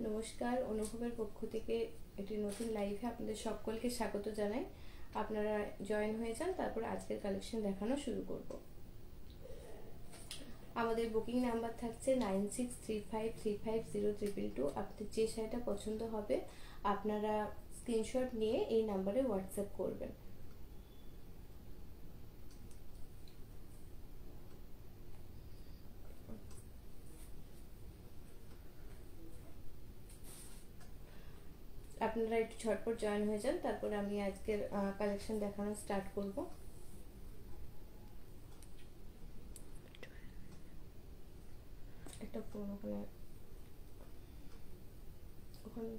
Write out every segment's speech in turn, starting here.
নমস্কার, অনুভবের পক্ষ থেকে একটি নতুন লাইভে আপনাদের সকলকে স্বাগত জানাই। আপনারা জয়েন হয়ে যান, তারপর আজকের কালেকশন দেখানো শুরু করব। আমাদের বুকিং নাম্বার থাকছে 9635350222। আপনাদের যে শাড়িটা পছন্দ হবে আপনারা স্ক্রিনশট নিয়ে এই নাম্বারে হোয়াটসঅ্যাপ করবেন। আপনারা একটু ঝটপট জয়েন হয়ে যান, তারপর আমি আজকের কালেকশন দেখানো স্টার্ট করব। একটা পুরো ওখানে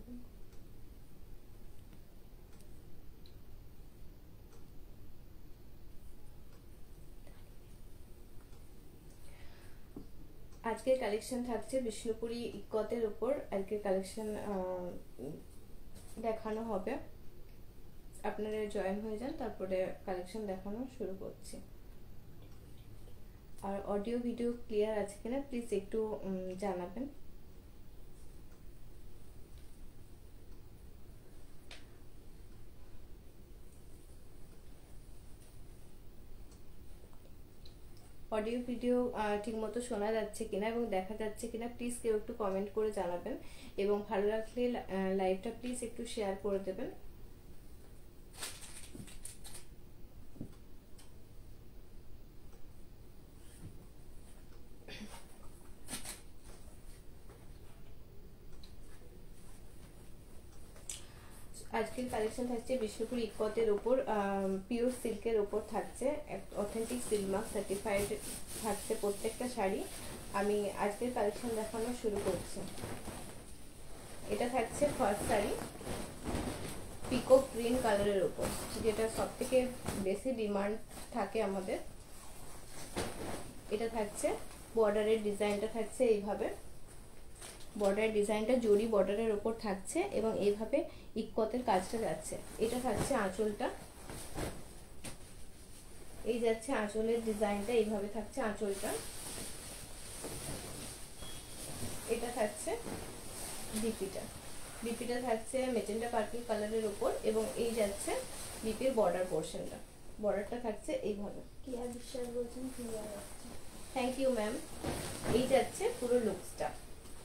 আজকের কালেকশন থাকছে বিষ্ণুপুরি ইক্কতের উপর। আজকের কালেকশন দেখানো হবে, আপনারা জয়েন হয়ে যান, তারপরে কালেকশন দেখানো শুরু করছি। আর অডিও ভিডিও ক্লিয়ার আছে কিনা প্লিজ একটু জানাবেন। অডিও ভিডিও ঠিকমতো শোনা যাচ্ছে কিনা এবং দেখা যাচ্ছে কিনা প্লিজ কেউ একটু কমেন্ট করে জানাবেন, এবং ভালো লাগলে লাইভটা প্লিজ একটু শেয়ার করে দেবেন। আজকের কালেকশন থাকছে বিষ্ণুপুর ইক্কতের উপর, পিওর সিল্কের উপর থাকছে, অথেন্টিক সিল্ক মার্ক সার্টিফাইড থাকছে প্রত্যেকটা শাড়ি। আমি আজকের কালেকশন দেখানো শুরু করছি। এটা থাকছে ফার্স্ট শাড়ি, পিকক গ্রিন কালারের উপর, যেটা সব থেকে বেশি ডিমান্ড থাকে আমাদের। এটা থাকছে বর্ডারের ডিজাইনটা থাকছে এইভাবে, বর্ডার ডিজাইনটা জরি বর্ডারের উপর থাকছে এবং এইভাবে ইক্কতের কাজটা যাচ্ছে। এটা থাকছে আঁচলটা, এই যাচ্ছে আঁচলের ডিজাইনটা, এইভাবে থাকছে আঁচলটা। এটা থাকছে বিপিটা, বিপিটা থাকছে মেজেন্টা পার্পল কালারের উপর, এবং এই যাচ্ছে বিপির বর্ডার পোর্শনটা। বর্ডারটা থাকছে এইভাবে। কিয়া বিশ্বাস বলছেন ক্লিয়ার আছে। Thank you ma'am. এই যাচ্ছে পুরো লুকসটা,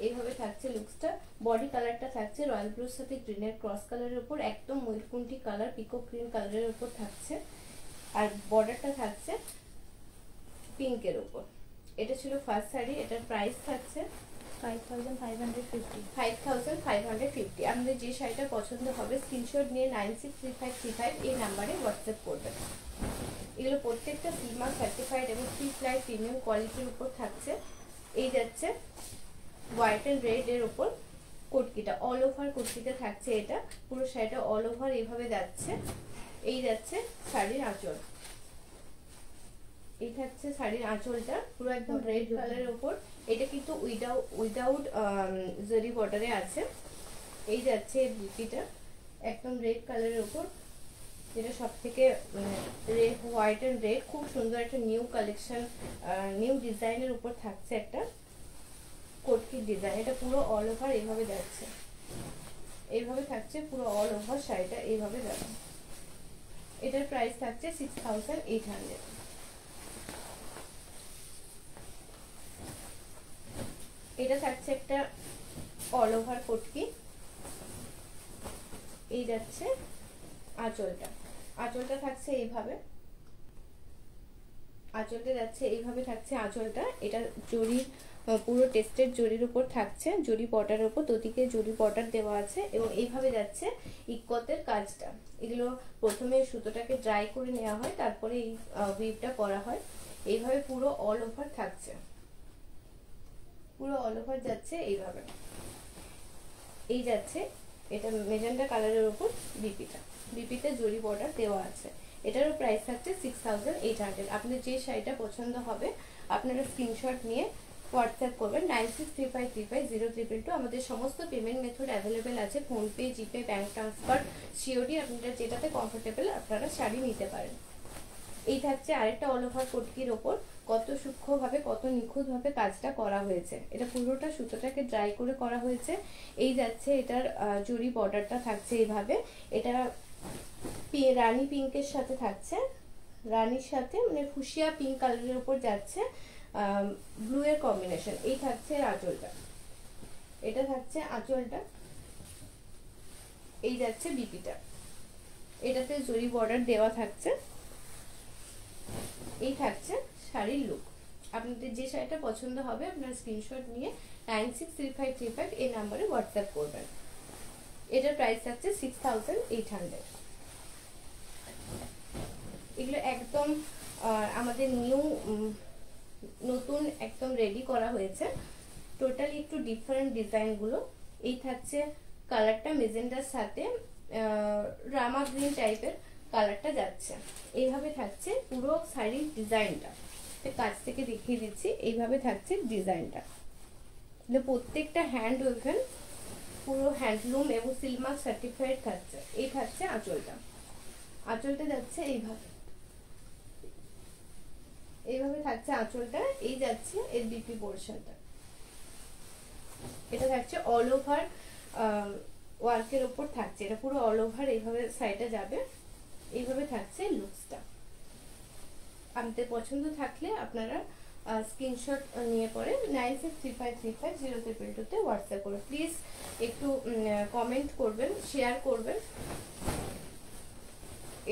এইভাবে থাকছে লুকসটা। বডি কালারটা থাকছে রয়্যাল ব্লুর সাথে গ্রিনের ক্রস কালারের উপর, একদম ময়ূরকুণ্ঠি কালার পিকক গ্রিন কালারের উপর থাকছে, আর বর্ডারটা থাকছে পিঙ্কের উপর। এটা ছিল ফার্স্ট শাড়ি। এটার প্রাইস থাকছে 5550। আপনাদের যে শাড়িটা পছন্দ হবে স্ক্রিনশট নিয়ে 963535 এই নাম্বারে হোয়াটসঅ্যাপ করবেন। এগুলো প্রত্যেকটা সিল্ক মার্ক সার্টিফাইড এবং 3 প্লাই প্রিমিয়াম কোয়ালিটির উপর থাকছে। এই যাচ্ছে হোয়াইট এন্ড রেড এর উপর কুর্তিটা, অল ওভার কুর্তিতে থাকছে। এটা পুরো শাড়িটা অল ওভার এইভাবে যাচ্ছে। এই যাচ্ছে শাড়ির আঁচল, এই থাকছে শাড়ির আঁচলটা পুরো একদম রেড কালারের উপর। এটা কিন্তু উইদাউট জরি বর্ডারে আছে। এই যাচ্ছে বিপিটা একদম রেড কালারের উপর, যেটা সব থেকে রেড, হোয়াইট এন্ড রেড, খুব সুন্দর একটা নিউ কালেকশন, নিউ ডিজাইনের উপর থাকছে একটা কোটকির ডিজাইন। এটা পুরো অল ওভার এইভাবে যাচ্ছে, এইভাবে থাকছে পুরো অল ওভার শাড়িটা এইভাবে যাচ্ছে। এটার প্রাইস থাকছে 6800। এটা থাকছে একটা অল ওভার কোটকি। এই যাচ্ছে আঁচলটা, আঁচলটা থাকছে এইভাবে, আঁচলটা যাচ্ছে এইভাবে থাকছে আঁচলটা। এটা জরি, পুরো টেস্টেড জরির উপর থাকছে, জরি বর্ডারের উপর, দুদিকে জরি বর্ডার দেওয়া আছে, এবং এইভাবে যাচ্ছে ইক্কতের কাজটা। এগুলো প্রথমে সুতোটাকে ড্রাই করে নেওয়া হয়, তারপরে এই উইভটা করা হয়। এইভাবে পুরো অল ওভার থাকছে, পুরো অল ওভার যাচ্ছে এইভাবে। এই যাচ্ছে এটা মেজেন্টা কালারের উপর বিপিটা, বিপিতে জরি বর্ডার দেওয়া আছে। এটারও প্রাইস থাকছে 6800। আপনাদের যে শাড়িটা পছন্দ হবে আপনারা স্ক্রিনশট নিয়ে হোয়াটসঅ্যাপ করবেন 9635350222। আমাদের সমস্ত পেমেন্ট মেথড অ্যাভেলেবেল আছে, ফোনপে, জিপে, ব্যাঙ্ক ট্রান্সফার, সিওডি, আপনারা যেটাতে কমফোর্টেবল আপনারা শাড়ি নিতে পারেন। এই থাকছে আরেকটা অল ওভার কোটকির ওপর, কত সূক্ষ্মভাবে কত নিখুঁতভাবে কাজটা করা হয়েছে। এটা পুরোটা সুতোটাকে ড্রাই করে করা হয়েছে। এই যাচ্ছে এটার জরি বর্ডারটা থাকছে এইভাবে। এটা রানী পিঙ্কের সাথে থাকছে, রানীর সাথে মানে ফুসিয়া পিঙ্ক কালারের উপর যাচ্ছে ব্লু এর কম্বিনেশন। এই থাকছে আঁচলটা, এটা থাকছে আঁচলটা। এই যাচ্ছে বিপিটা, এটাতে জরি বর্ডার দেওয়া থাকছে। এই থাকছে শাড়ির লুক। আপনাদের যে শাড়িটা পছন্দ হবে আপনারা স্ক্রিনশট নিয়ে 963535 এই নাম্বারে হোয়াটসঅ্যাপ করবেন। এটার প্রাইস থাকছে 6800। এগুলো একদম আমাদের নতুন একদম রেডি করা হয়েছে, টোটালি একটু ডিফারেন্ট ডিজাইনগুলো। এই থাকছে কালারটা মেজেন্ডার সাথে রামা গ্রিন টাইপের কালারটা যাচ্ছে। এইভাবে থাকছে পুরো শাড়ির ডিজাইনটা, কাছ থেকে দেখিয়ে দিচ্ছি। এইভাবে থাকছে ডিজাইনটা, প্রত্যেকটা হ্যান্ড ওয়েভেন, পুরো হ্যান্ডলুম এবং সিলমার্ক সার্টিফাইড থাকছে। এই থাকছে আঁচলটা, আঁচলটা যাচ্ছে এইভাবে, এইভাবে থাকছে আঁচলটা। এই যাচ্ছে এর বিপি পোর্শনটা, এটা থাকছে অল ওভার ওয়ার্কের উপর থাকছে। এটা পুরো অল ওভার এইভাবে সাইডে যাবে। এইভাবে থাকছে লুকসটা। আপনাদের পছন্দ থাকলে আপনারা স্ক্রিনশট নিয়ে পরে 9635350322 তে হোয়াটসঅ্যাপ করুন। প্লিজ একটু কমেন্ট করবেন, শেয়ার করবেন।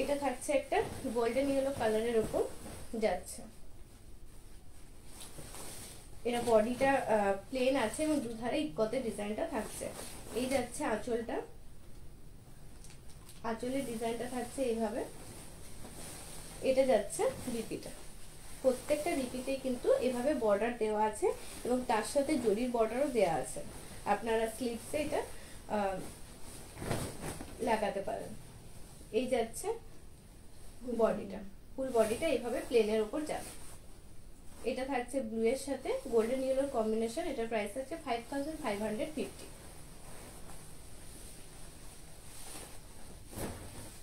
এটা থাকছে একটা গোল্ডেন ইয়েলো কালারের উপর যাচ্ছে। এটা বডিটা প্লেন আছে এবং দুধারে ইক্কতে ডিজাইনটা থাকছে। এই যাচ্ছে আঁচলটা, আঁচলের ডিজাইনটা থাকছে এইভাবে। এটা যাচ্ছে রিপিটা, প্রত্যেকটা রিপিতেই কিন্তু এভাবে বর্ডার দেওয়া আছে এবং তার সাথে জরির বর্ডারও দেওয়া আছে। আপনারা স্লিভসে এটা লাগাতে পারেন। এই যাচ্ছে বডিটা, ফুল বডিটা এইভাবে প্লেনের উপর যাবে। এটা থাকছে ব্লু এর সাথে গোল্ডেন ইয়েলোর কম্বিনেশন। এটার প্রাইস আছে 5550।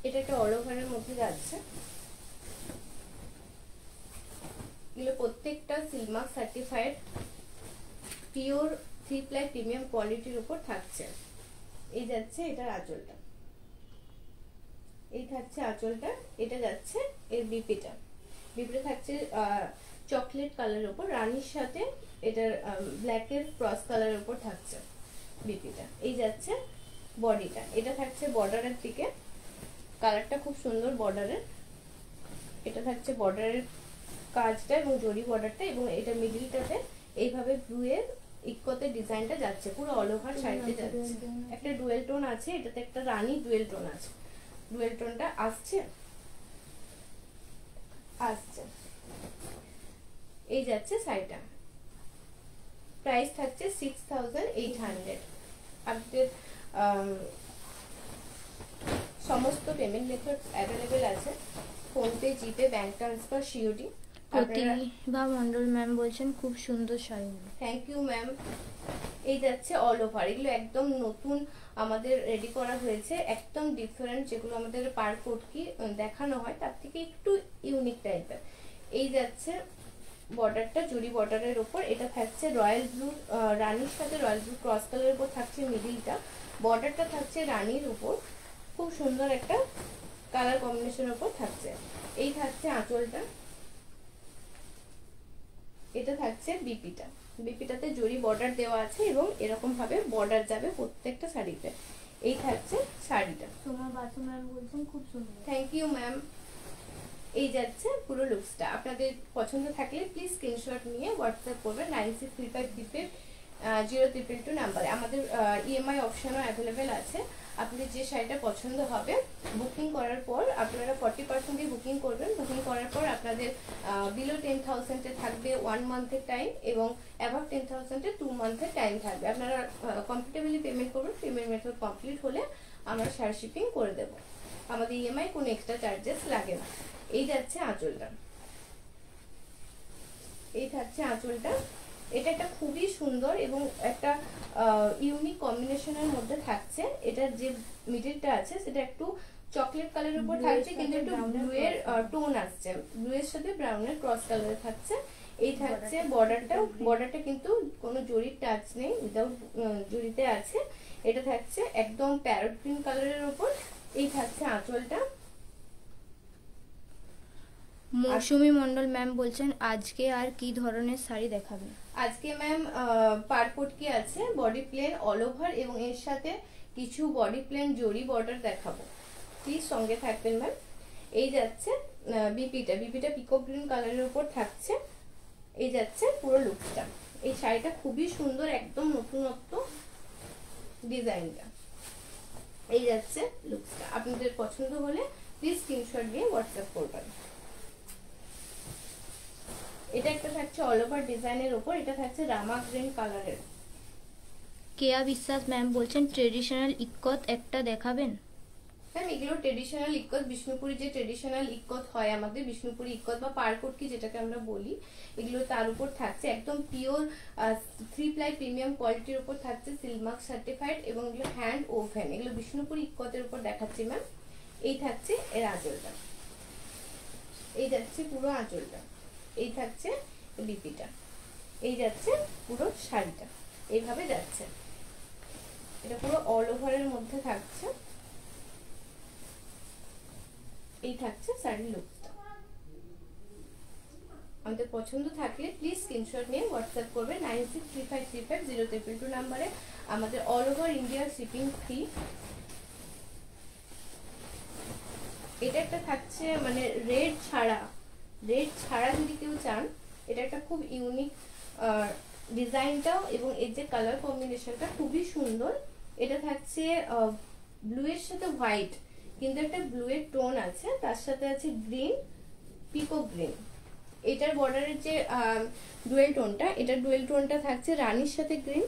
এটা একটা অল ওভারের মধ্যে যাচ্ছে। এগুলো প্রত্যেকটা Silk Mark certified pure 3 ply premium কোয়ালিটির উপর থাকছে। এই যাচ্ছে এটার আঁচলটা, এই থাকছে আঁচলটা। এটা যাচ্ছে এর বিপিটা, বিপিটা থাকছে চকলেট কালারের উপর রানীর সাথে এটার ব্ল্যাকের ক্রস কালারের উপর থাকছে বিপিটা। এই যাচ্ছে বডিটা, এটা থাকছে বর্ডারের দিকে, কালারটা খুব সুন্দর বর্ডারের। এটা থাকছে বর্ডারের কাজটা এবং জরি বর্ডারটা, এবং এটা মিডিলটাতে এইভাবে ব্লু এর ইক্কতে ডিজাইনটা যাচ্ছে পুরো অল ওভার সাইডে যাচ্ছে। একটা ডুয়েল টোন আছে, এটাতে একটা রানী ডুয়েল টোন আছে। ডুয়েল টোনটা আসছে, আসছে। এই যাচ্ছে শাড়িটা, প্রাইস থাকছে 6800। আপনাদের সমস্ত পেমেন্ট মেথড অ্যাভেলেবেল আছে, ফোনপে, জিপে, ব্যাংক ট্রান্সফার, সিওডি। প্রতিভা মন্ডল ম্যাম বলছেন খুব সুন্দর শাড়ি। Thank you ma'am. এই যাচ্ছে অল ওভার, এগুলো একদম নতুন আমাদের রেডি করা হয়েছে, একদম ডিফারেন্ট। যেগুলো আমাদের পার কোট কি দেখানো হয় তার থেকে একটু ইউনিক টাইপের। এই যাচ্ছে বর্ডারটা জরি বর্ডারের উপর। এটা থাকছে রয়্যাল ব্লু, রানীর সাথে রয়্যাল ব্লু ক্রস কালারের উপর থাকছে মিডিলটা। বর্ডারটা থাকছে রানীর উপর, খুব সুন্দর একটা কালার কম্বিনেশনের উপর থাকছে। এই থাকছে আঁচলটা, এটা থাকছে বিপিটা। বিপিটাতে জরি বর্ডার দেওয়া আছে এবং এরকম ভাবে বর্ডার যাবে প্রত্যেকটা শাড়িতে। এই থাকছে শাড়িটা। তোমার বাসু ম্যাম বলছেন খুব সুন্দর। Thank you ma'am. এই যাচ্ছে পুরো লুকসটা। আপনাদের পছন্দ থাকলে প্লিজ স্ক্রিনশট নিয়ে হোয়াটসঅ্যাপ করবেন 9635350322 নাম্বারে। আমাদের ইএমআই অপশনও অ্যাভেলেবেল আছে। আপনাদের যে শাড়িটা পছন্দ হবে বুকিং করার পর আপনারা 40% দিয়ে বুকিং করবেন। বুকিং করার পর আপনাদের বিলো 10,000 থাকবে 1 মান্থের টাইম এবং অ্যাবাভ 10,000 2 মান্থের টাইম থাকবে। আপনারা কমফর্টেবলি পেমেন্ট করবেন। পেমেন্ট মেথড কমপ্লিট হলে আমরা শাড়ি শিপিং করে দেব। আমাদের ইএমআই কোনো এক্সট্রা চার্জেস লাগে না। এই যাচ্ছে আঁচলটা, এই থাকছে আঁচলটা। এটা একটা খুবই সুন্দর এবং একটা ইউনিক কম্বিনেশনের মধ্যে থাকছে। এটার যে মিডিলটা আছে সেটা একটু চকলেট কালারের উপর থাকছে, কিন্তু একটু ব্লু এর টোন আসছে, ব্লু এর সাথে ব্রাউনের ক্রস কালারে থাকছে। এই থাকছে বর্ডারটা কিন্তু কোনো জরির টাচ নেই, উইদাউট জরিতে আছে। এটা থাকছে একদম প্যারট গ্রিন কালারের উপর। এই থাকছে আঁচলটা। মৌসুমী মন্ডল ম্যাম বলছেন আজকে আর কি ধরনের শাড়ি দেখাবেন? আজকে ম্যাম পাড়পটকি আছে, বডি প্লেন অল ওভার, এবং এর সাথে কিছু বডি প্লেন জরি বর্ডার দেখাবো, প্লিজ সঙ্গে থাকবেন ম্যাম। এই যাচ্ছে বিপিটা পিকক গ্রিন কালারের উপর থাকছে। এই যাচ্ছে পুরো লুকটা। এই শাড়িটা খুবই সুন্দর, একদম নতুনত্ব ডিজাইনটা। এই যাচ্ছে লুকটা। আপনাদের পছন্দ হলে প্লিজ স্ক্রিনশট দিয়ে হোয়াটসঅ্যাপ করবেন। এটা একটা থাকছে অল ওভার ডিজাইনের উপর, এটা থাকছে রামা গ্রিন কালারের। কেয়া বিশ্বাস ম্যাম বলছেন ট্রেডিশনাল ইক্কত একটা দেখাবেন? ম্যাম এগুলো ট্রেডিশনাল ইক্কত, বিষ্ণুপুরি যে ট্রেডিশনাল ইক্কত হয় আমাদের, বিষ্ণুপুরি ইক্কত বা পাড়পটকি যেটাকে আমরা বলি, এগুলো তার উপর থাকছে একদম পিওর 3 প্লাই প্রিমিয়াম কোয়ালিটির উপর থাকছে, সিলমার্ক সার্টিফাইড, এবং এগুলো হ্যান্ড ওভেন। এগুলো বিষ্ণুপুরি ইক্কতের উপর দেখাচ্ছি ম্যাম। এই থাকছে এর আঁচলটা। এই যাচ্ছে পুরো আঁচলটা। এই থাকছে বিপিটা। এই যাচ্ছে পুরো শাড়িটা, এইভাবে যাচ্ছে। এটা পুরো অল ওভারের মধ্যে থাকছে। এই থাকছে শাড়ির লুকটা। আমাদের পছন্দ থাকলে প্লিজ স্ক্রিনশট নিয়ে হোয়াটসঅ্যাপ করবে 9635350322 নাম্বারে। আমাদের all over India shipping free. এটা একটা থাকছে মানে রেড ছাড়া যদি কেউ চান, এটা একটা খুব ইউনিক ডিজাইনটাও, এবং এর যে কালার কম্বিনেশনটা খুবই সুন্দর। এটা থাকছে ব্লু এর সাথে হোয়াইট, কিন্তু একটা ব্লু এর টোন আছে, তার সাথে আছে গ্রিন, পিকক গ্রিন। এটার বর্ডারের যে ডুয়েল টোনটা, এটা ডুয়েল টোনটা থাকছে রানীর সাথে গ্রিন।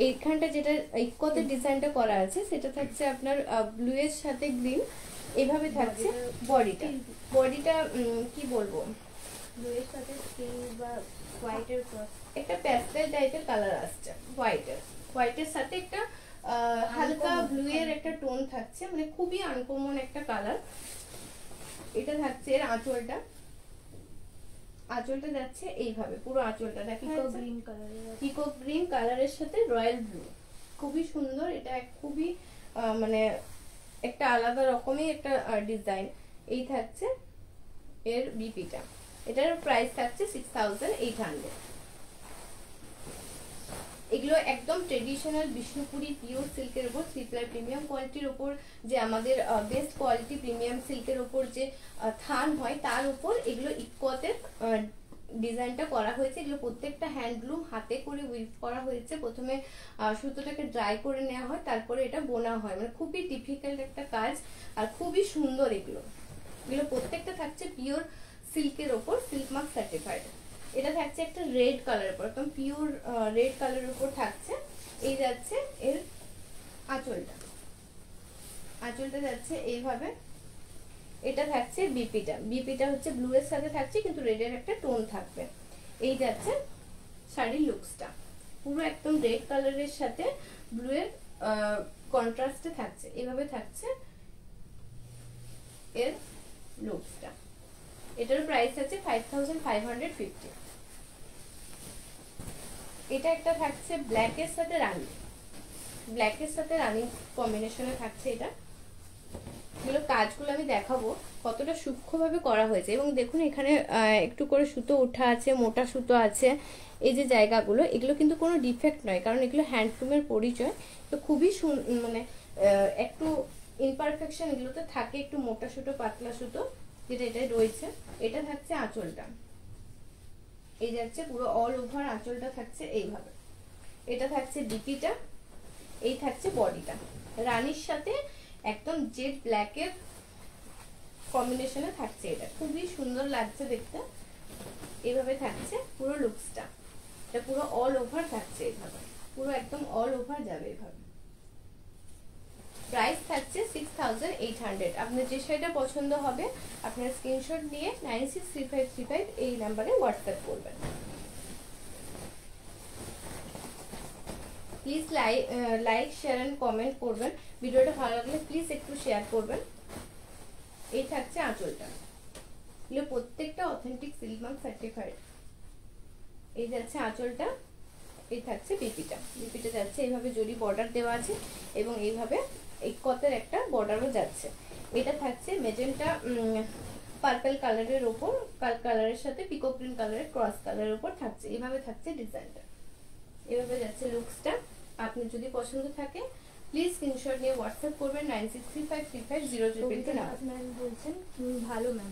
এইখানটা যেটা ইক্কতের ডিজাইনটা করা আছে সেটা থাকছে আপনার ব্লু এর সাথে গ্রিন। এভাবে থাকছে বডিটা কি বলবো, ব্লু এর সাথে পিঙ্ক বা হোয়াইটের ক্রস, একটা প্যাস্টেল টাইপের কালার আসছে, হোয়াইটের সাথে একটা হালকা ব্লু এর একটা টোন থাকছে, মানে খুবই আনকমন একটা কালার। এটা থাকছে এর আঁচলটা যাচ্ছে এইভাবে, পুরো আঁচলটা দেখা যাচ্ছে পিকক গ্রিন কালারের সাথে রয়্যাল ব্লু, খুবই সুন্দর। এটা খুবই মানে একটা আলাদা রকমের একটা ডিজাইন। এই থাকছে এর বিপিটা। এটার প্রাইস থাকছে 6800। এগুলো একদম ট্রেডিশনাল বিষ্ণুপুরি পিওর সিল্কের উপর, 3 প্লাই প্রিমিয়াম কোয়ালিটির উপর, যে আমাদের বেস্ট কোয়ালিটি প্রিমিয়াম সিল্কের উপর যে থান হয় তার উপর এগুলো ইক্কতের ডিজাইনটা করা হয়েছে। এগুলো প্রত্যেকটা হ্যান্ডলুম হাতে করে উইভ করা হয়েছে। প্রথমে সুতোটাকে ড্রাই করে নেওয়া হয়, তারপরে এটা বোনা হয়, মানে খুবই ডিফিকাল্ট একটা কাজ, আর খুবই সুন্দর। এগুলো প্রত্যেকটা থাকছে পিওর সিল্কের ওপর, সিল্ক মার্ক সার্টিফাইড। এটা থাকছে একটা রেড কালারের উপর, একদম পিওর রেড কালারের উপর থাকছে। এই যাচ্ছে এর আঁচলটা যাচ্ছে এইভাবে। এটা থাকছে বিপিটা হচ্ছে ব্লু এর সাথে থাকছে, কিন্তু রেড এর একটা টোন থাকবে। এই যাচ্ছে শাড়ির লুকসটা, পুরো একদম রেড কালারের সাথে ব্লু এর কন্ট্রাস্টে থাকছে, এইভাবে থাকছে এর লুকসটা। এটার প্রাইস আছে 5550। এটা একটা থাকছে ব্ল্যাকের সাথে রানী কম্বিনেশনে থাকছে। এটা কাজগুলো আমি দেখাবো কতটা সূক্ষ্মভাবে করা হয়েছে, এবং দেখুন এখানে একটু করে সুতো ওঠা আছে, মোটা সুতো আছে। এই যে জায়গাগুলো, এগুলো কিন্তু কোনো ডিফেক্ট নয়, কারণ এগুলো হ্যান্ডলুমের পরিচয়। তো খুবই মানে একটু ইমপারফেকশন এগুলোতে থাকে, একটু মোটা সুতো পাতলা সুতো, যেটা এটাই রয়েছে। এটা থাকছে আঁচলটা। এই যাচ্ছে পুরো অল ওভার আঁচলটা থাকছে এইভাবে। এটা থাকছে বিপিটা। এই থাকছে বডিটা রানীর সাথে একদম জেড ব্ল্যাকের কম্বিনেশনে থাকছে। এটা খুবই সুন্দর লাগছে দেখতে। এইভাবে থাকছে পুরো লুকসটা। এটা পুরো অল ওভার থাকছে এইভাবে, পুরো একদম অল ওভার যাবে এইভাবে। প্রাইস থাকছে 6800। আপনার যে শাড়িটা পছন্দ হবে আপনার স্ক্রিনশট নিয়ে 963535 এই নাম্বারে হোয়াটসঅ্যাপ করবেন। Please like share and comment করবেন। ভিডিওটা ভালো লাগলে প্লিজ একটু শেয়ার করবেন। এই থাকছে আঁচলটা, এগুলো প্রত্যেকটা অথেন্টিক সিল্ক মার্ক সার্টিফাইড। এই যাচ্ছে আঁচলটা, এই থাকছে বিপিটা। বিপিটা যাচ্ছে এইভাবে জরি বর্ডার দেওয়া আছে এবং এইভাবে ইক্কতের একটা বর্ডারও যাচ্ছে। এটা থাকছে মেজেন্টা পার্পল কালারের উপর, কালারের সাথে পিকো প্রিন্ট কালারের ক্রস কালারের উপর থাকছে। এইভাবে থাকছে ডিজাইনটা, এভাবে যাচ্ছে লুকসটা। আপনি যদি পছন্দ থাকে প্লিজ স্ক্রিনশট নিয়ে হোয়াটসঅ্যাপ করবেন 9635350022 ম্যাম বলছেন ভালো ম্যাম,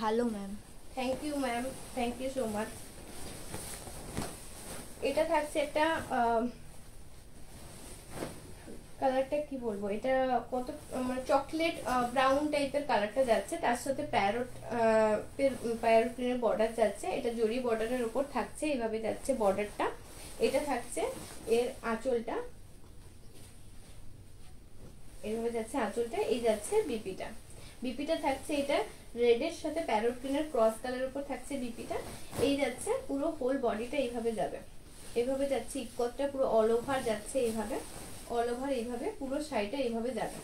ভালো ma'am. Thank you ma'am, thank you so much. এটা থাকছে একটা কালারটা কি বলবো, এটা কত মানে চকলেট ব্রাউন টাইপের কালারটা যাচ্ছে, তার সাথে প্যারট প্রিন্টের বর্ডার যাচ্ছে। এটা জরি বর্ডারের উপর থাকছে, এইভাবে যাচ্ছে বর্ডারটা। এটা থাকছে এর আঁচলটা, এইভাবে যাচ্ছে আঁচলটা। এই যাচ্ছে বিপিটা, বিপিটা থাকছে এটা রেডের সাথে প্যারট প্রিন্টের ক্রস কালারের উপর থাকছে বিপিটা। এই যাচ্ছে পুরো হোল বডিটা এইভাবে যাবে, এইভাবে যাচ্ছে ইক্কতটা পুরো অল ওভার যাচ্ছে, এইভাবে অল ওভার এইভাবে পুরো শাড়িটা এইভাবে যাবে।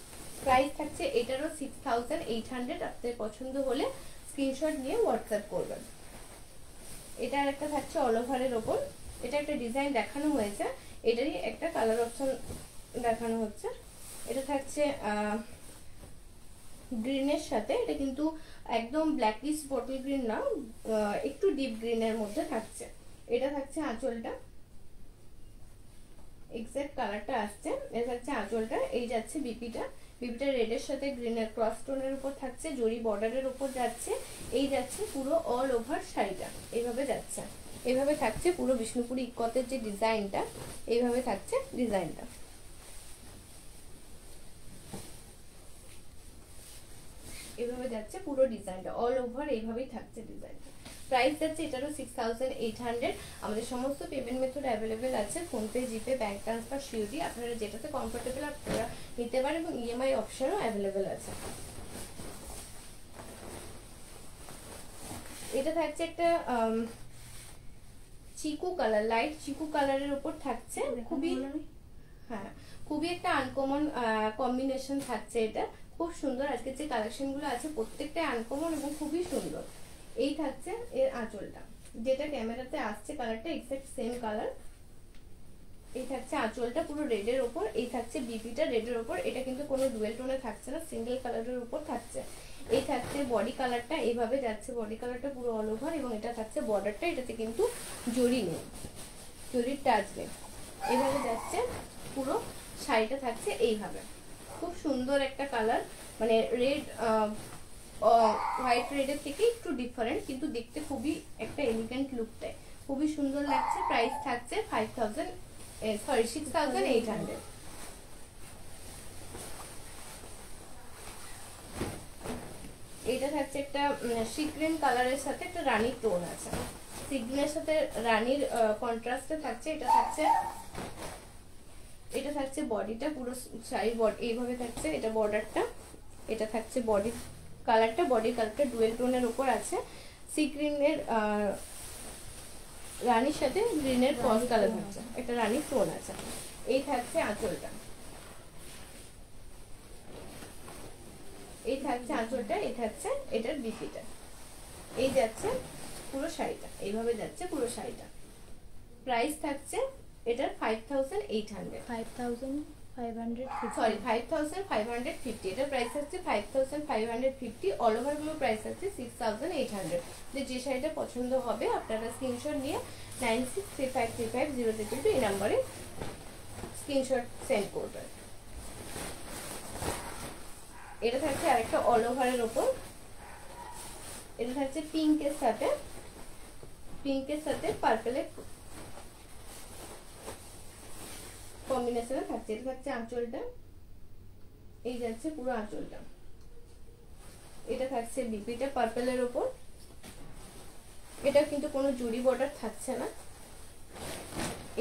প্রাইস থাকছে এটারও 6800। আপনাদের পছন্দ হলে স্ক্রিনশট নিয়ে হোয়াটসঅ্যাপ করবেন। এটা আর একটা থাকছে অল ওভারের ওপর, এটা একটা ডিজাইন দেখানো হয়েছে, এটারই একটা কালার অপশন দেখানো হচ্ছে। এটা থাকছে গ্রিনের সাথে, এটা কিন্তু একদম ব্ল্যাকিশ বটল গ্রিন না, একটু ডিপ গ্রিনের মধ্যে থাকছে। এটা থাকছে আঁচলটা, এক্সাক্ট কালারটা আসছে। এটা থাকছে আঁচলটা, এই যাচ্ছে বিপিটা, বিপিটা রেডের সাথে গ্রিনের ক্রস টোনের উপর থাকছে, জরি বর্ডারের উপর যাচ্ছে। এই যাচ্ছে পুরো অল ওভার শাড়িটা এইভাবে যাচ্ছে, এইভাবে থাকছে পুরো বিষ্ণুপুরি ইক্কতের যে ডিজাইনটা, এইভাবে থাকছে ডিজাইনটা। এইভাবে যাচ্ছে পুরো ডিজাইনটা অল ওভার, এইভাবেই থাকছে ডিজাইনটা। প্রাইস যাচ্ছে এটারও 6800। আমাদের সমস্ত পেমেন্ট মেথড অ্যাভেলেবেল আছে, ফোনপে, জিপে, ব্যাংক ট্রান্সফার, সিওডি, আপনারা যেটাতে কমফোর্টেবল আপনারা নিতে পারেন এবং ইএমআই অপশনও অ্যাভেলেবেল আছে। এটা থাকছে একটা চিকু কালার, লাইট চিকু কালারের উপর থাকছে, খুবই হ্যাঁ খুবই একটা আনকমন কম্বিনেশন থাকছে। এটা খুব সুন্দর, আজকে যে কালেকশন গুলো আছে প্রত্যেকটা আনকমন এবং খুবই সুন্দর। এই থাকছে এর আঁচলটা, যেটা ক্যামেরাতে আসছে কালারটা এক্সাক্ট সেম কালার। এই থাকছে আঁচলটা পুরো রেডের উপর, এই থাকছে বিপিটা রেডের উপর। এটা কিন্তু কোনো ডুয়েল টোনে থাকছে না, সিঙ্গেল কালারের উপর থাকছে। এই থাকছে বডি কালারটা, এইভাবে যাচ্ছে বডি কালারটা পুরো অল ওভার, এবং এটা থাকছে বর্ডারটা, এটাতে কিন্তু জরি নেই, জরির টাচ নেই। এইভাবে যাচ্ছে পুরো শাড়িটা থাকছে এইভাবে। খুব সুন্দর একটা কালার, মানে রেড হোয়াইট রেডের থেকে একটু ডিফারেন্ট, কিন্তু দেখতে খুবই একটা এলিগেন্ট লুক দেয়, খুবই সুন্দর লাগছে। প্রাইস থাকছে 6800। এটা থাকছে একটা সিগ্রিন কালারের সাথে একটা রানীর টোন আছে, সিগ্রিনের সাথে রানীর কন্ট্রাস্টে থাকছে। এটা থাকছে বডিটা, পুরো শাড়ি বডি এইভাবে থাকছে, এটা বর্ডারটা। এটা থাকছে বডি কালারটা, বডি কালারটা ডুয়েল টোনের উপর আছে, সি গ্রিনের রানীর সাথে গ্রিনের ক্রস কালার থাকছে, একটা রানীর টোন আছে। এই থাকছে আঁচলটা, এই থাকছে আঁচলটা, এই থাকছে এটার বিপিটা। এই যাচ্ছে পুরো শাড়িটা, এইভাবে যাচ্ছে পুরো শাড়িটা। প্রাইস থাকছে এটার 5800, 5550। এটার প্রাইস হচ্ছে 5550, অল ওভার গুলো প্রাইস হচ্ছে 6800। যে শাড়িটা পছন্দ হবে আপনারা স্ক্রিনশট নিয়ে 9635350022 এই নাম্বারে স্ক্রিনশট সেন্ড করবেন। এটা থাকছে আরেকটা অল ওভারের উপর, এটা থাকছে পিঙ্কের সাথে পার্পলের কম্বিনেশনে থাকছে। এটা থাকছে আঁচলটা, এই যাচ্ছে পুরো আঁচলটা। এটা থাকছে বিপিটা পার্পলের উপর, এটা কিন্তু কোনো জুড়ি বর্ডার থাকছে না।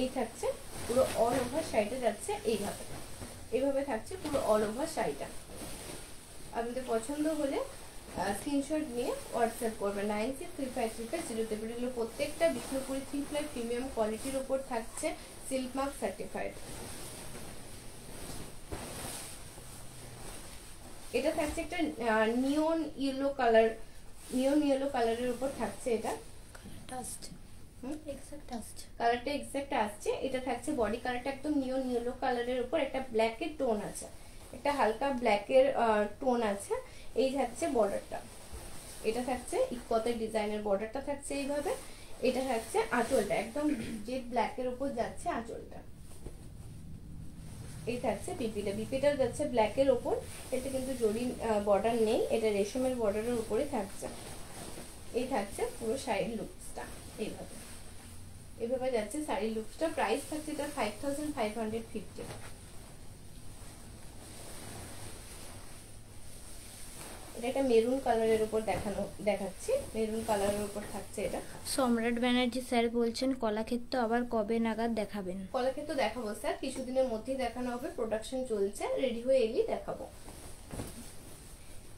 এই থাকছে পুরো অল ওভার শাড়িটা যাচ্ছে এইভাবে, এইভাবে থাকছে পুরো অল ওভার শাড়িটা। আপনাদের পছন্দ হলে স্ক্রিনশট নিয়ে হোয়াটসঅ্যাপ করবেন 96353500। এগুলো প্রত্যেকটা বিষ্ণুপুরি 3 প্লাই প্রিমিয়াম কোয়ালিটির উপর থাকছে, সিল্ক মার্ক সার্টিফাইড। এটা থাকছে একটা নিয়ন ইয়েলো কালারের উপর থাকছে। এটা আসছে, এক্সাক্ট আসছে। কালারটা এক্সাক্ট আসছে। এটা থাকছে বডি কালারটা একদম নিয়ন ইয়েলো কালারের উপর একটা ব্ল্যাকের টোন আছে, একটা হালকা ব্ল্যাকের টোন আছে। এই থাকছে বর্ডারটা, এটা থাকছে ইকতের ডিজাইনের বর্ডারটা থাকছে এইভাবে। এটা থাকছে আঁচলটা, একদম যে ব্ল্যাকের উপর যাচ্ছে আঁচলটা। এই থাকছে বিপিটা, বিপিটা যাচ্ছে ব্ল্যাকের উপর। এটা কিন্তু জরি বর্ডার নেই, এটা রেশমের বর্ডারের উপরে থাকছে। এই থাকছে পুরো শাড়ির লুকসটা এইভাবে, এভাবে যাচ্ছে শাড়ির লুকসটা। প্রাইস থাকছে এটা 5550। এটা একটা মেরুন কালারের উপর দেখাচ্ছি, মেরুন কালারের উপর থাকছে এটা। সম্রাট ব্যানার্জি স্যার বলছেন কলাক্ষেত্র আবার কবে নাগাদ দেখাবেন? কলাক্ষেত্র দেখাবো স্যার, কিছুদিনের মধ্যেই দেখানো হবে, প্রোডাকশন চলছে, রেডি হয়ে এলেই দেখাবো।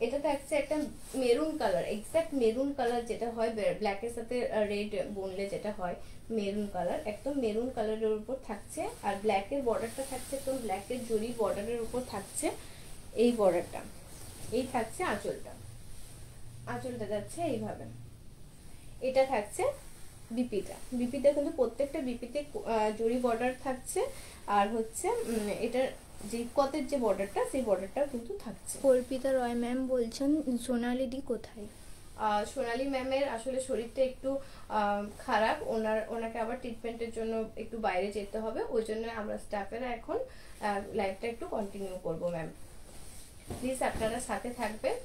এটা থাকছে একটা maroon colour, exact maroon colour যেটা হয় ব্ল্যাকের সাথে রেড বুনলে যেটা হয় মেরুন কালার, একদম মেরুন কালারের উপর থাকছে। আর ব্ল্যাকের বর্ডারটা থাকছে একদম ব্ল্যাকের জরি বর্ডারের উপর থাকছে এই বর্ডারটা। এই থাকছে আঁচলটা, আঁচলটা যাচ্ছে এইভাবে। এটা থাকছে বিপিটা, বিপিটা কিন্তু প্রত্যেকটা বিপিতে জরি বর্ডার থাকছে। আর হচ্ছে এটার যে কতের যে বর্ডারটা সেই বর্ডারটাও কিন্তু থাকছে। অর্পিতা রয় ম্যাম বলছেন সোনালি দি কোথায়? সোনালি ম্যামের আসলে শরীরটা একটু খারাপ, ওনাকে আবার ট্রিটমেন্টের জন্য একটু বাইরে যেতে হবে, ওই জন্য আমরা স্টাফেরা এখন লাইভটা একটু কন্টিনিউ করব। ম্যাম প্লিজ আপনারা সাথে থাকবেন,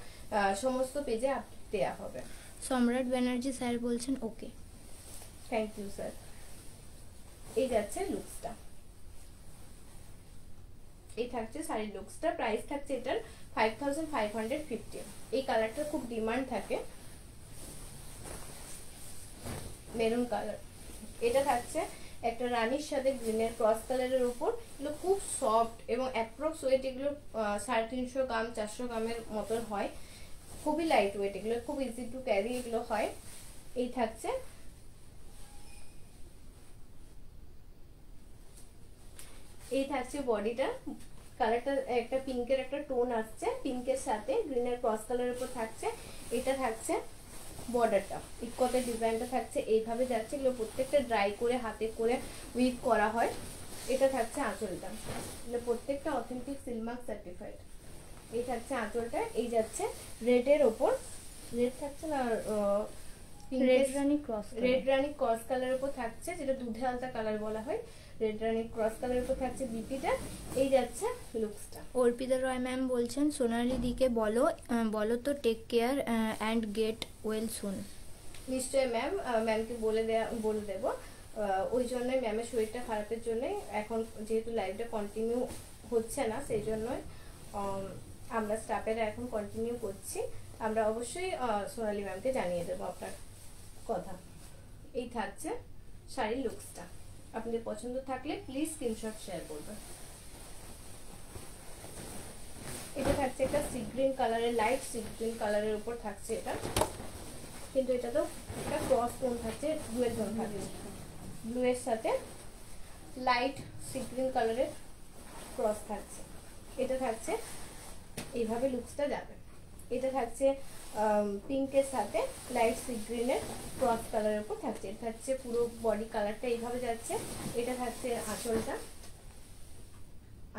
সমস্ত পেজে আপডেট দেওয়া হবে। সম্রাট ব্যানার্জি স্যার বলছেন ওকে, থ্যাংক ইউ স্যার। এই যাচ্ছে লুকসটা, এই থাকছে শাড়ির লুকসটা। প্রাইস থাকছে এটার 5550। এই কালারটার খুব ডিমান্ড থাকে, মেরুন কালার। এটা থাকছে একটা রানীর সাথে গ্রিনের ক্রস কালারের উপর। এগুলো খুব সফট এবং অ্যাপ্রক্স ওয়েট এগুলো 350 গ্রাম 400 গ্রামের মতন হয়, খুবই লাইট ওয়েট, এগুলো খুব ইজি টু ক্যারি এগুলো হয়। এই থাকছে, এই থাকছে বডিটা, কালারটা একটা পিঙ্কের একটা টোন আসছে, পিঙ্কের সাথে গ্রিনের ক্রস কালারের উপর থাকছে। এটা থাকছে বর্ডারটা, ইকতের ডিজাইনটা থাকছে এইভাবে যাচ্ছে। এগুলো প্রত্যেকটা ড্রাই করে হাতে করে উইভ করা হয়। এটা থাকছে আঁচলটা, এগুলো প্রত্যেকটা অথেন্টিক সিলমার্ক সার্টিফাইড। এই থাকছে আঁচলটা। এই যাচ্ছে রেডের ওপর, রেড থাকছে না রেড রানী ক্রস, রেড রানী ক্রস কালারের উপর থাকছে, যেটা দুধে আলতা কালার বলা হয়। রেড রানী ক্রস কালারের উপর থাকছে বিপিটা। এই যাচ্ছে লুকসটা। অর্পিতা রয় ম্যাম বলছেন সোনালি দিকে বলো তো take care and get well soon. নিশ্চয়ই ম্যাম, ম্যামকে বলে দেবো। ওই জন্যই ম্যামের শরীরটা খারাপের জন্যই এখন যেহেতু লাইভটা কন্টিনিউ হচ্ছে না, সেই জন্যই আমরা স্টাফেরা এখন কন্টিনিউ করছি। আমরা অবশ্যই সোনালি ম্যামকে জানিয়ে দেবো আপনার কথা। এই থাকছে শাড়ির লুকসটা, আপনাদের পছন্দ থাকলে প্লিজ স্ক্রিনশট শেয়ার করবেন। এটা থাকছে একটা সি গ্রিন কালারের, লাইট সি গ্রিন কালারের উপর থাকছে এটা, কিন্তু এটা তো একটা ক্রস টোন থাকছে, ডুয়েল টোন থাকছে, ব্লু এর সাথে লাইট সি গ্রিন কালারের ক্রস থাকছে। এটা থাকছে এইভাবে লুকসটা যাবে। এটা থাকছে পিঙ্কের সাথে লাইট সি গ্রিনের ক্রস কালারের উপর থাকছে। এটা থাকছে পুরো বডি কালারটা এইভাবে যাচ্ছে। এটা থাকছে আঁচলটা,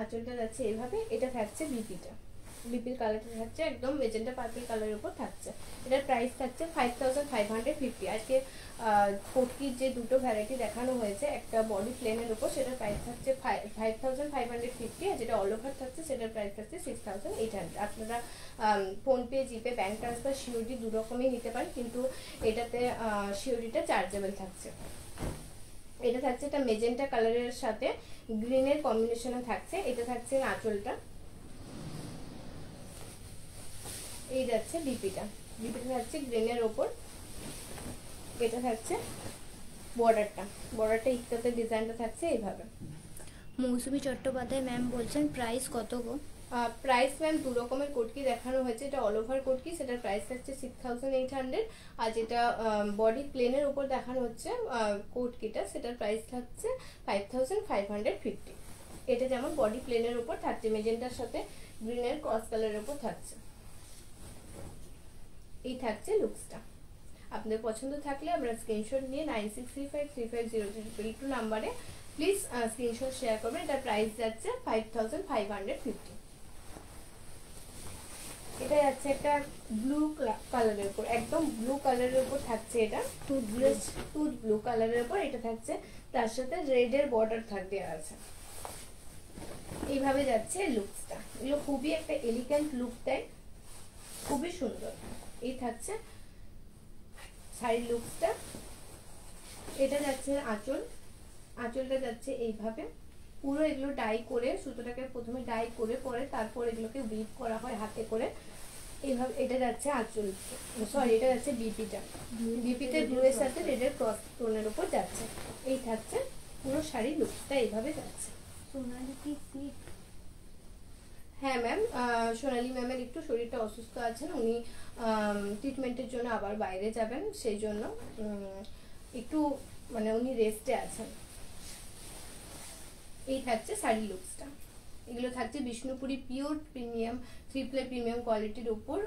আঁচলটা যাচ্ছে এইভাবে। এটা থাকছে বিপিটা, বিপির কালারটা থাকছে একদম মেজেন্টা পার্পল কালারের উপর থাকছে। এটার প্রাইস থাকছে 5550। আজকে কোটকির যে দুটো ভ্যারাইটি দেখানো হয়েছে, একটা বডি প্লেনের উপর, সেটার প্রাইস থাকছে 5550, আর যেটা অল ওভার থাকছে সেটার প্রাইস থাকছে 6800। আপনারা ফোনপে, জিপে, ব্যাংক ট্রান্সফার, সিওডি দু রকমই নিতে পারেন, কিন্তু এটাতে সিওডিটা চার্জেবল থাকছে। এটা থাকছে একটা মেজেন্টা কালারের সাথে গ্রিনের কম্বিনেশনে থাকছে। এটা থাকছে আঁচলটা। এই যাচ্ছে বিপিটা, বিপিটা থাকছে গ্রিনের ওপর। এটা থাকছে বর্ডারটা, বর্ডারটা ইকতের ডিজাইনটা থাকছে এইভাবে। মৌসুমী চট্টোপাধ্যায় ম্যাম বলছেন প্রাইস কত গো? প্রাইস ম্যাম দু রকমের কোটকি দেখানো হয়েছে, এটা অল ওভার কোটকি, সেটার প্রাইস থাকছে 6800। আর যেটা বডি প্লেনের উপর দেখানো হচ্ছে কোটকিটা, সেটার প্রাইস থাকছে 5550। এটা যেমন বডি প্লেনের উপর থাকছে, মেজেন্টার সাথে গ্রিনের ক্রস কালারের উপর থাকছে। এই থাকছে লুকসটা। আপনাদের পছন্দ থাকলে আমরা স্ক্রিনশট নিয়ে 9635350322 নাম্বারে প্লিজ স্ক্রিনশট শেয়ার করবেন। এটার প্রাইস যাচ্ছে 5550। এটা যাচ্ছে একটা ব্লু কালারের উপর, একদম ব্লু কালারের উপর থাকছে, এটা টুথ ব্লু কালারের উপর এটা থাকছে, তার সাথে রেডের বর্ডার থাকবে আছে। এইভাবে যাচ্ছে লুকসটা, এগুলো খুবই একটা এলিগেন্ট লুক দেয়, খুবই সুন্দর। এই থাকছে শাড়ির লুকসটা। এটা যাচ্ছে আঁচল, আঁচলটা যাচ্ছে এইভাবে পুরো এগুলো ডাই করে, সুতোটাকে প্রথমে ডাই করে পরে তারপর এগুলোকে উইভ করা হয় হাতে করে এইভাবে। এটা যাচ্ছে আঁচল, সরি এটা যাচ্ছে বিপিতে ব্লু এর সাথে রেডের ক্রস টোনের উপর যাচ্ছে। এই থাকছে পুরো শাড়ির লুকসটা, এইভাবে যাচ্ছে। সোনালি কি সিট? হ্যাঁ ম্যাম, সোনালি ম্যামের একটু শরীরটা অসুস্থ আছেন, উনি ট্রিটমেন্টের জন্য আবার বাইরে যাবেন, সেই জন্য একটু মানে উনি রেস্টে আছেন। এই থাকছে শাড়ি লুকসটা। এগুলো থাকছে বিষ্ণুপুরি পিওর প্রিমিয়াম ট্রিপলে প্রিমিয়াম কোয়ালিটির উপর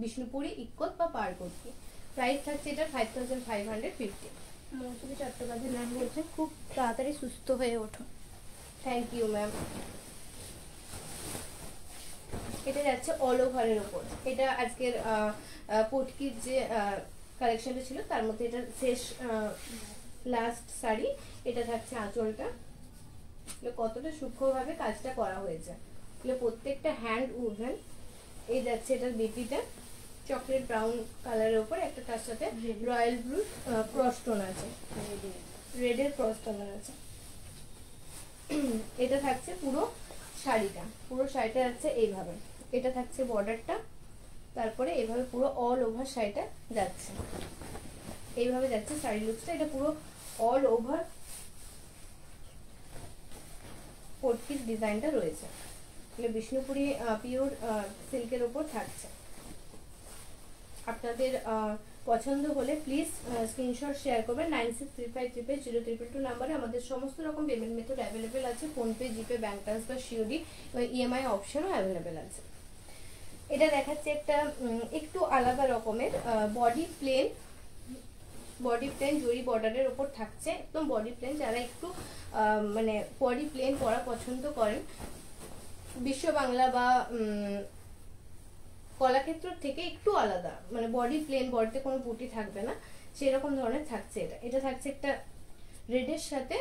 বিষ্ণুপুরি ইক্কত বা পারগতি। প্রাইস থাকছে এটা 5550। মৌসুমী চট্টোপাধ্যায় ম্যাম বলছেন খুব তাড়াতাড়ি সুস্থ হয়ে ওঠো। Thank you ma'am. এটা যাচ্ছে অল ওভারের উপর, এটা আজকের পটকির যে কালেকশনটা ছিল তার মধ্যে এটা শেষ লাস্ট শাড়ি। এটা থাকছে আঁচলটা, কতটা সূক্ষ্মভাবে কাজটা করা হয়েছে, প্রত্যেকটা হ্যান্ড উভেন। এই যাচ্ছে এটার বিপিটা চকলেট ব্রাউন কালারের উপর, একটা তার সাথে রয়্যাল ব্লু ক্রস টোন আছে, রেডের ক্রস টোন আছে। এটা থাকছে পুরো শাড়িটা, পুরো শাড়িটা যাচ্ছে এইভাবে। এটা থাকছে বর্ডারটা, তারপরে এইভাবে পুরো অল ওভার শাড়িটা যাচ্ছে, এইভাবে যাচ্ছে শাড়ি লুকসটা। এটা পুরো অল ওভার পটকির ডিজাইনটা রয়েছে, বিষ্ণুপুরি পিওর সিল্কের উপর থাকছে। আপনাদের পছন্দ হলে প্লিজ স্ক্রিনশট শেয়ার করবেন। 9635350322 নাম্বারে আমাদের সমস্ত রকম পেমেন্ট মেথড অ্যাভেলেবেল আছে, ফোনপে, জিপে, ব্যাংক ট্রান্সফার, সিওডি এবং ইএমআই অপশনও অ্যাভেলেবেল আছে। এটা দেখাচ্ছে একটা একটু আলাদা রকমের বডি প্লেন জরি বর্ডারের উপর থাকছে, একদম বডি প্লেন। যারা একটু মানে বডি প্লেন পরা পছন্দ করেন, বিশ্ব বাংলা বা কলাক্ষেত্র থেকে একটু আলাদা, মানে বডি প্লেন, বডিতে কোনো বুটি থাকবে না, সেরকম ধরনের থাকছে। এটা থাকছে একটা রেডের সাথে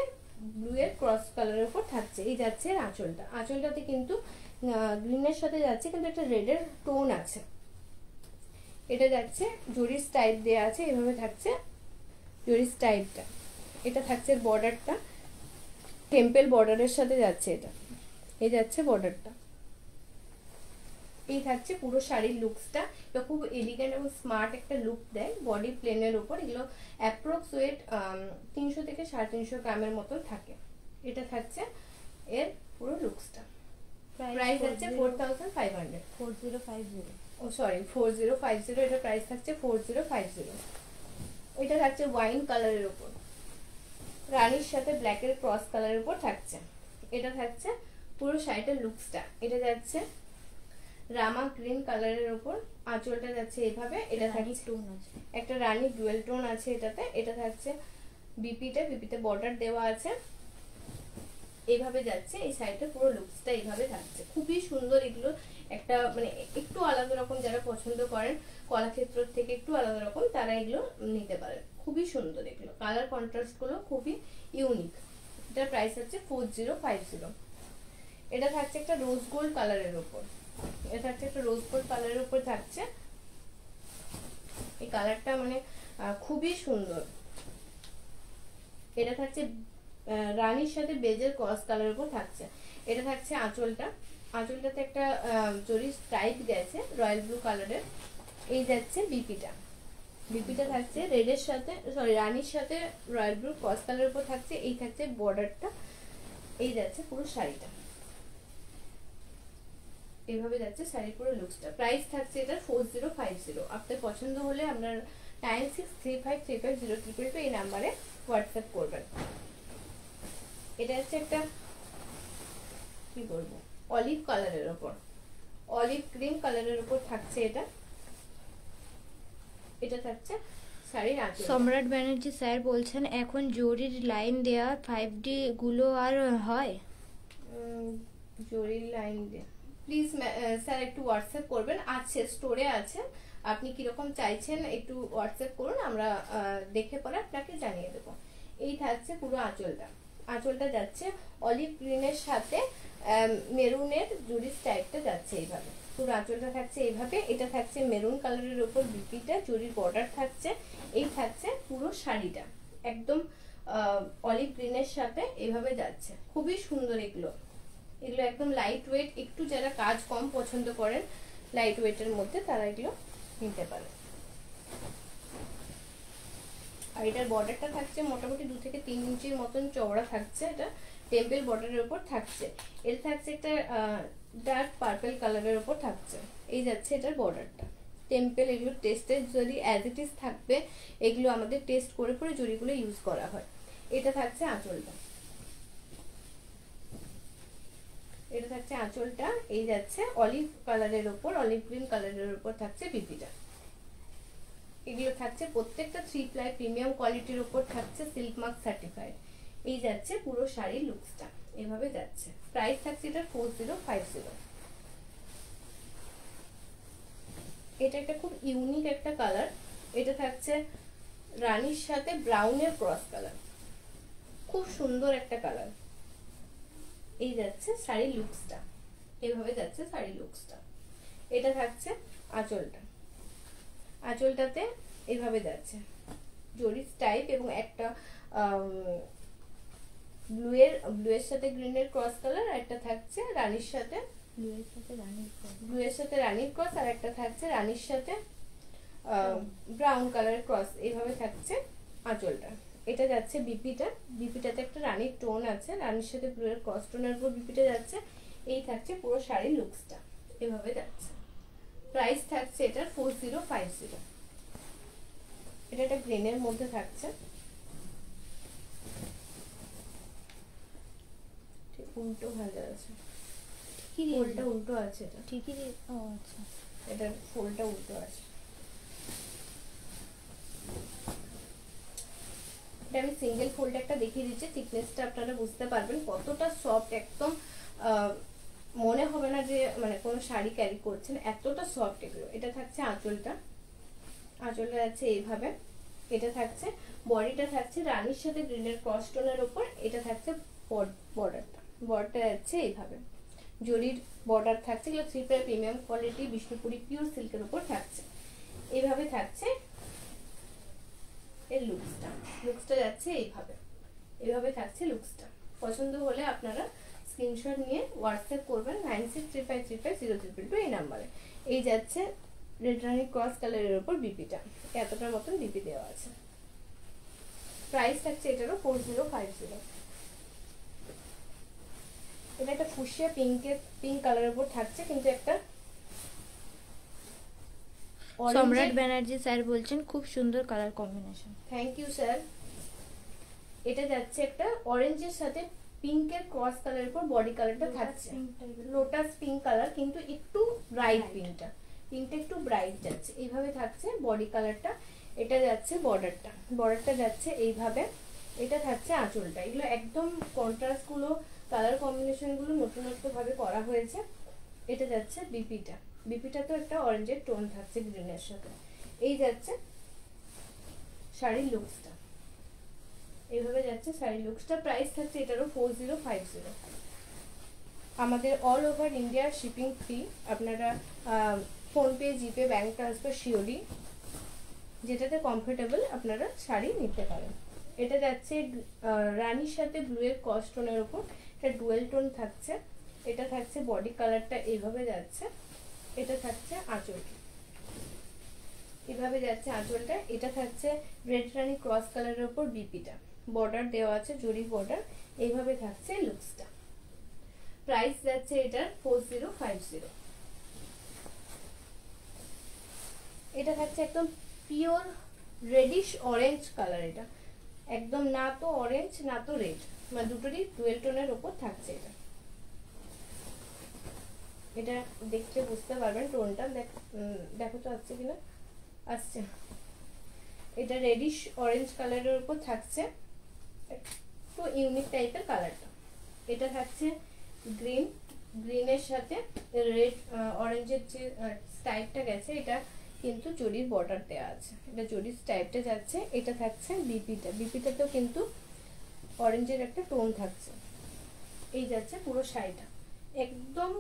ব্লু এর ক্রস কালারের উপর থাকছে। এই যাচ্ছে আঁচলটা, আঁচলটাতে কিন্তু গ্রিনের সাথে যাচ্ছে, কিন্তু একটা রেডের টোন আছে। এটা যাচ্ছে জরি স্টাইপ দেয়া আছে, এভাবে থাকছে জরি স্টাইপটা। এটা থাকছে বর্ডারটা, টেম্পল বর্ডারের সাথে যাচ্ছে, এটা এই যাচ্ছে বর্ডারটা। এই থাকছে পুরো শাড়ির লুকসটা, এটা খুব এলিগেন্ট এবং স্মার্ট একটা লুক দেয় বডি প্লেনের উপর। এগুলো অ্যাপ্রক্স ওয়েট 300 থেকে 350 গ্রামের মতন থাকে। এটা থাকছে এর পুরো লুকসটা। প্রাইস আছে 4550। 4050। ও সরি 4050, এটা প্রাইস থাকছে 4050। এটা থাকছে ওয়াইন কালারের উপর, রানীর সাথে ব্ল্যাকের ক্রস কালারের উপর থাকছে। এটা থাকছে পুরো শাড়িটার লুকসটা। এটা যাচ্ছে রামা গ্রিন কালারের উপর, আঁচলটা যাচ্ছে এইভাবে। এটা থাকছে টোন আছে, একটা রানী ডুয়েল টোন আছে এটাতে। এটা থাকছে বিপিতে বর্ডার দেওয়া আছে, এইভাবে যাচ্ছে। এই শাড়িটা পুরো লুকসটা এইভাবে থাকছে, খুবই সুন্দর। এগুলো একটা মানে একটু আলাদা রকম, যারা পছন্দ করেন কলাক্ষেত্র থেকে একটু আলাদা রকম, তারা এগুলো নিতে পারেন। খুবই সুন্দর, এগুলো কালার কন্ট্রাস্ট গুলো খুবই ইউনিক। এটার প্রাইস হচ্ছে 4050। এটা থাকছে একটা রোজ গোল্ড কালারের উপর, এটা থাকছে একটা রোজ গোল্ড কালারের উপর থাকছে। এই কালারটা মানে খুবই সুন্দর। এটা থাকছে রানীর সাথে বেজের ক্রস কালারের উপর থাকছে। এটা থাকছে আঁচলটা, আঁচলটাতে একটা জরি স্ট্রাইপ গেছে রয়্যাল ব্লু কালারের। এই যাচ্ছে বিপিটা থাকছে রেডের সাথে, সরি রানীর সাথে রয়্যাল ব্লু ক্রস কালারের উপর থাকছে। এই থাকছে বর্ডারটা, এই যাচ্ছে পুরো শাড়িটা, এইভাবে যাচ্ছে শাড়ির পুরো লুকসটা। প্রাইস থাকছে এটা 4050। আপনার পছন্দ হলে আপনার 9635350322 এই নাম্বারে হোয়াটসঅ্যাপ করবেন। এটা হচ্ছে একটা কি বলবো অলিভ কালারের উপর, অলিভ গ্রিন কালারের উপর থাকছে। এটা থাকছে শাড়ির আঁচল। সম্রাট ব্যানার্জি স্যার বলছেন এখন জরির লাইন দেওয়া 5D গুলো আর হয়? জরির লাইন দিয়ে প্লিজ স্যার একটু হোয়াটসঅ্যাপ করবেন, আছে স্টোরে আছে, আপনি কিরকম চাইছেন একটু হোয়াটসঅ্যাপ করুন, আমরা দেখে পরে আপনাকে জানিয়ে দেবো। এই থাকছে পুরো আঁচলটা। আঁচলটা যাচ্ছে অলিভ গ্রিনের সাথে মেরুনের জরি স্টাইপটা যাচ্ছে এইভাবে, পুরো আঁচলটা থাকছে এইভাবে। এটা থাকছে মেরুন কালারের উপর বিপিটা, জরির বর্ডার থাকছে। এই থাকছে পুরো শাড়িটা একদম অলিভ গ্রিনের সাথে এইভাবে যাচ্ছে, খুবই সুন্দর। এগুলো এগুলো একদম লাইট ওয়েট, একটু যারা কাজ কম পছন্দ করেন লাইট ওয়েটের মধ্যে তারা এগুলো নিতে পারে। আর এটার বর্ডারটা থাকছে মোটামুটি 2 থেকে 3 ইঞ্চির মতন চওড়া থাকছে, এটা টেম্পল বর্ডারের উপর থাকছে। এর থাকছে একটা ডার্ক পার্পল কালারের উপর থাকছে, এই যাচ্ছে এটার বর্ডারটা টেম্পল। এগুলো টেস্টের জরি অ্যাজ ইট ইজ থাকবে, এগুলো আমাদের টেস্ট করে করে জরিগুলো ইউজ করা হয়। এটা থাকছে আঁচলটা, এটা থাকছে আঁচলটা। এই যাচ্ছে অলিভ কালারের উপর, অলিভ গ্রিন কালারের উপর থাকছে বিপিটা। এগুলো থাকছে প্রত্যেকটা 3 প্লাই প্রিমিয়াম কোয়ালিটির উপর থাকছে, সিল্ক মার্ক সার্টিফাইড। এই যাচ্ছে পুরো শাড়ির লুকসটা এভাবে যাচ্ছে। প্রাইস থাকছে এটা 4050। এটা একটা খুব ইউনিক একটা কালার, এটা থাকছে রানীর সাথে ব্রাউনের ক্রস কালার, খুব সুন্দর একটা কালার। এই যাচ্ছে শাড়ির লুকসটা, এভাবে যাচ্ছে শাড়ির লুকসটা। এটা থাকছে আঁচলটা, আঁচলটাতে এইভাবে যাচ্ছে জরি স্টাইপ এবং একটা ব্লু এর সাথে গ্রিনের ক্রস কালার, আর একটা থাকছে রানীর সাথে ব্লু এর সাথে রানীর ক্রস, আর একটা থাকছে রানীর সাথে ব্রাউন কালারের ক্রস। এইভাবে থাকছে আঁচলটা। এটা যাচ্ছে বিপিটা, বিপিটাতে একটা রানীর টোন আছে, রানীর সাথে ব্লু এর ক্রস টোনের উপর বিপিটা যাচ্ছে। এই থাকছে পুরো শাড়ির লুকসটা এভাবে যাচ্ছে। প্রাইস থাকছে এটা 4050। এটা একটা গ্রিনের মধ্যে থাকছে, উল্টো ভালো আছে, ফোল্ডটা উল্টো আছে, এটা ঠিকই। ও আচ্ছা, এটা ফোল্ডটা উল্টো আছে। এটা আমি সিঙ্গেল ফোল্ড একটা দেখিয়ে দিচ্ছি, থিকনেসটা আপনারা বুঝতে পারবেন কতটা সফট, একদম মনে হবে না যে মানে কোনো শাড়ি ক্যারি করছেন, এতটা সফট এগুলো। এটা থাকছে আঁচলটা, আঁচলটা যাচ্ছে এইভাবে। এটা থাকছে বডিটা থাকছে রানীর সাথে গ্রিনের ক্রস টোনের উপর। এটা থাকছে বর্ডারটা, বর্ডারটা যাচ্ছে এইভাবে জরির বর্ডার থাকছে। এগুলো 3 ply premium quality Bishnupuri pure সিল্কের উপর থাকছে, এইভাবে থাকছে এর লুকসটা। লুকসটা যাচ্ছে এইভাবে, এইভাবে থাকছে লুকসটা। পছন্দ হলে আপনারা স্ক্রিনশট নিয়ে হোয়াটসঅ্যাপ করবেন 9635350322 এই নাম্বারে। এই যাচ্ছে রেড রানি ক্রস কালারের উপর বিপিটা, এতটার মতন বিপি দেওয়া আছে। প্রাইস থাকছে এটারও 4050। এটা একটা ফুসিয়া পিঙ্ক কালারের উপর থাকছে, কিন্তু একটা সম্রাট ব্যানার্জি স্যার বলছেন খুব সুন্দর colour combination. Thank you sir. এটা যাচ্ছে একটা অরেঞ্জের সাথে পিঙ্কের ক্রস কালারের উপর বডি কালারটা থাকছে, লোটাস পিঙ্ক কালার, কিন্তু একটু ব্রাইট পিঙ্কটা, পিঙ্কটা একটু ব্রাইট যাচ্ছে। এইভাবে থাকছে বডি কালারটা। এটা যাচ্ছে বর্ডারটা, বর্ডারটা যাচ্ছে এইভাবে। এটা থাকছে আঁচলটা। এগুলো একদম কন্ট্রাস্ট গুলো, কালার কম্বিনেশন গুলো নতুনত্ব ভাবে করা হয়েছে। এটা যাচ্ছে বিপিটা, বিপিটা তো একটা অরেঞ্জের টোন থাকছে গ্রিনের সাথে। এই যাচ্ছে শাড়ির লুকসটা, এইভাবে যাচ্ছে শাড়ির লুকসটা। প্রাইস থাকছে এটারও 4050। আমাদের all over India shipping free. আপনারা ফোনপে, জিপে, ব্যাংক ট্রান্সফার, সিওডি যেটাতে কমফোর্টেবল আপনারা শাড়ি নিতে পারেন। এটা যাচ্ছে রানীর সাথে ব্লু এর ক্রস টোনের উপর, এটা ডুয়েল টোন থাকছে। এটা থাকছে বডি কালারটা এইভাবে যাচ্ছে। এটা থাকছে আঁচল, এভাবে যাচ্ছে আঁচলটা। এটা থাকছে রেড রানী ক্রস কালারের উপর বিপিটা, বর্ডার দেওয়া আছে জরি বর্ডার। এইভাবে থাকছে লুকসটা। প্রাইস যাচ্ছে এটার 4050। এটা থাকছে একদম পিওর রেডিশ অরেঞ্জ কালার, এটা একদম না তো অরেঞ্জ না তো রেড, মানে দুটোরই ডুয়েল টোনের উপর থাকছে। এটা এটা দেখতে বুঝতে পারবেন টোনটা, দেখো তো আসছে কিনা, আসছে। এটা রেডিশ অরেঞ্জ কালারের উপর থাকছে, একটু ইউনিক টাইপের কালারটা। এটা থাকছে গ্রিনের সাথে রেড অরেঞ্জের যে স্টাইপটা গেছে, এটা কিন্তু জরির বর্ডার দেওয়া আছে, এটা জরির স্টাইপটা যাচ্ছে। এটা থাকছে বিপিটাতেও কিন্তু অরেঞ্জের একটা টোন থাকছে। এই যাচ্ছে পুরো শাড়িটা, একদম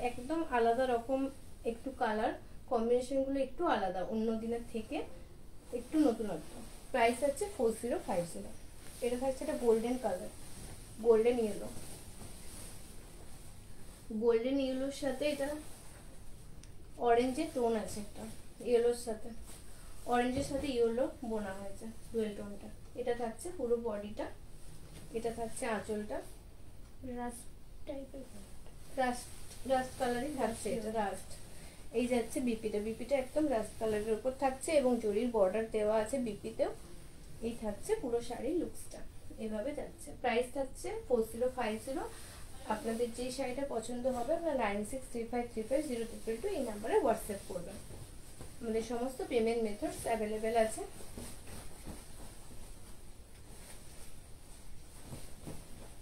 একদম আলাদা রকম একটু কালার কম্বিনেশনগুলো একটু আলাদা অন্য দিনের থেকে, একটু নতুনত্ব। প্রাইস আছে 4050। এটা থাকছে একটা গোল্ডেন কালার, গোল্ডেন ইয়েলোর সাথে এটা অরেঞ্জের টোন আছে, একটা ইয়েলোর সাথে অরেঞ্জের সাথে ইয়েলো বোনা হয়েছে ডুয়েল টোনটা। এটা থাকছে পুরো বডিটা। এটা থাকছে আঁচলটা, রাস্ট টাইপের, রাস্ট কালারই থাকছে, এটা রাস্ট। এই যাচ্ছে বিপিটা একদম রাস্ট কালারের উপর থাকছে এবং জরির বর্ডার দেওয়া আছে বিপিতেও। এই থাকছে পুরো শাড়ির লুকসটা, এভাবে যাচ্ছে। প্রাইস থাকছে 4050। আপনাদের যে শাড়িটা পছন্দ হবে আপনারা 9635350222 এই নাম্বারে হোয়াটসঅ্যাপ করবেন। আমাদের সমস্ত পেমেন্ট মেথডস অ্যাভেলেবেল আছে।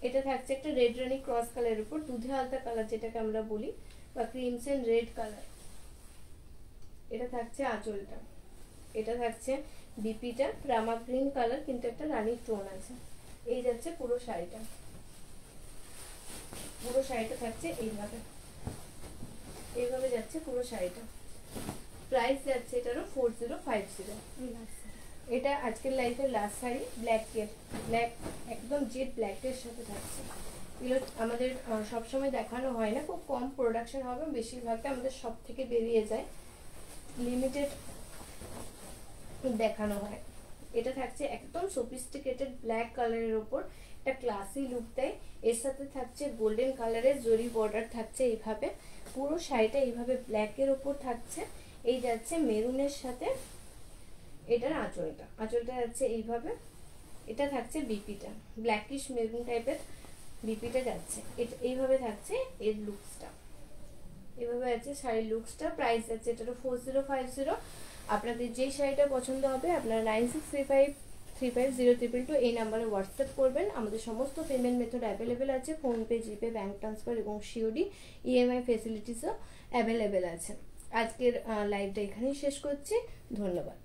এটা থাকছে একটা রেড রানি ক্রস কালারের উপর, দুধে আলতা কালার যেটাকে আমরা বলি, বা ক্রিমসন রেড কালার। এটা থাকছে আঁচলটা। এটা থাকছে বিপিটা রামা গ্রিন কালার, কিন্তু একটা রানির টোন আছে। এই যাচ্ছে পুরো শাড়িটা, পুরো শাড়িটা থাকছে এইভাবে যাচ্ছে পুরো শাড়িটা। প্রাইস যাচ্ছে এটারও 4050। এটা আজকের লাইফের লাস্ট শাড়ি, ব্ল্যাক একদম জেড ব্ল্যাকের সাথে থাকছে। এগুলো আমাদের সবসময় দেখানো হয় না, খুব কম প্রোডাকশন হবে, বেশিরভাগটা আমাদের সব থেকে বেরিয়ে যায়, লিমিটেড দেখানো হয়। এটা থাকছে একদম সফিস্টিকেটেড ব্ল্যাক কালারের উপর, একটা ক্লাসি লুক দেয়। এর সাথে থাকছে গোল্ডেন কালারের জরি বর্ডার থাকছে এইভাবে, পুরো শাড়িটা এইভাবে ব্ল্যাকের উপর থাকছে। এই যাচ্ছে মেরুনের সাথে এটার আঁচলটা যাচ্ছে এইভাবে। এটা থাকছে বিপিটা, ব্ল্যাকিশ মেরুন টাইপের বিপিটা যাচ্ছে। এটা এইভাবে থাকছে এর লুকসটা, এভাবে আছে শাড়ির লুকসটা। প্রাইস আছে এটারও 4050। আপনাদের যেই শাড়িটা পছন্দ হবে আপনারা 9635350222 এই নাম্বারে হোয়াটসঅ্যাপ করবেন। আমাদের সমস্ত পেমেন্ট মেথড অ্যাভেলেবেল আছে, ফোনপে, জিপে, ব্যাঙ্ক ট্রান্সফার এবং সিওডি ইএমআই ফেসিলিটিসও অ্যাভেলেবেল আছে। আজকের লাইভটা এখানেই শেষ করছি, ধন্যবাদ।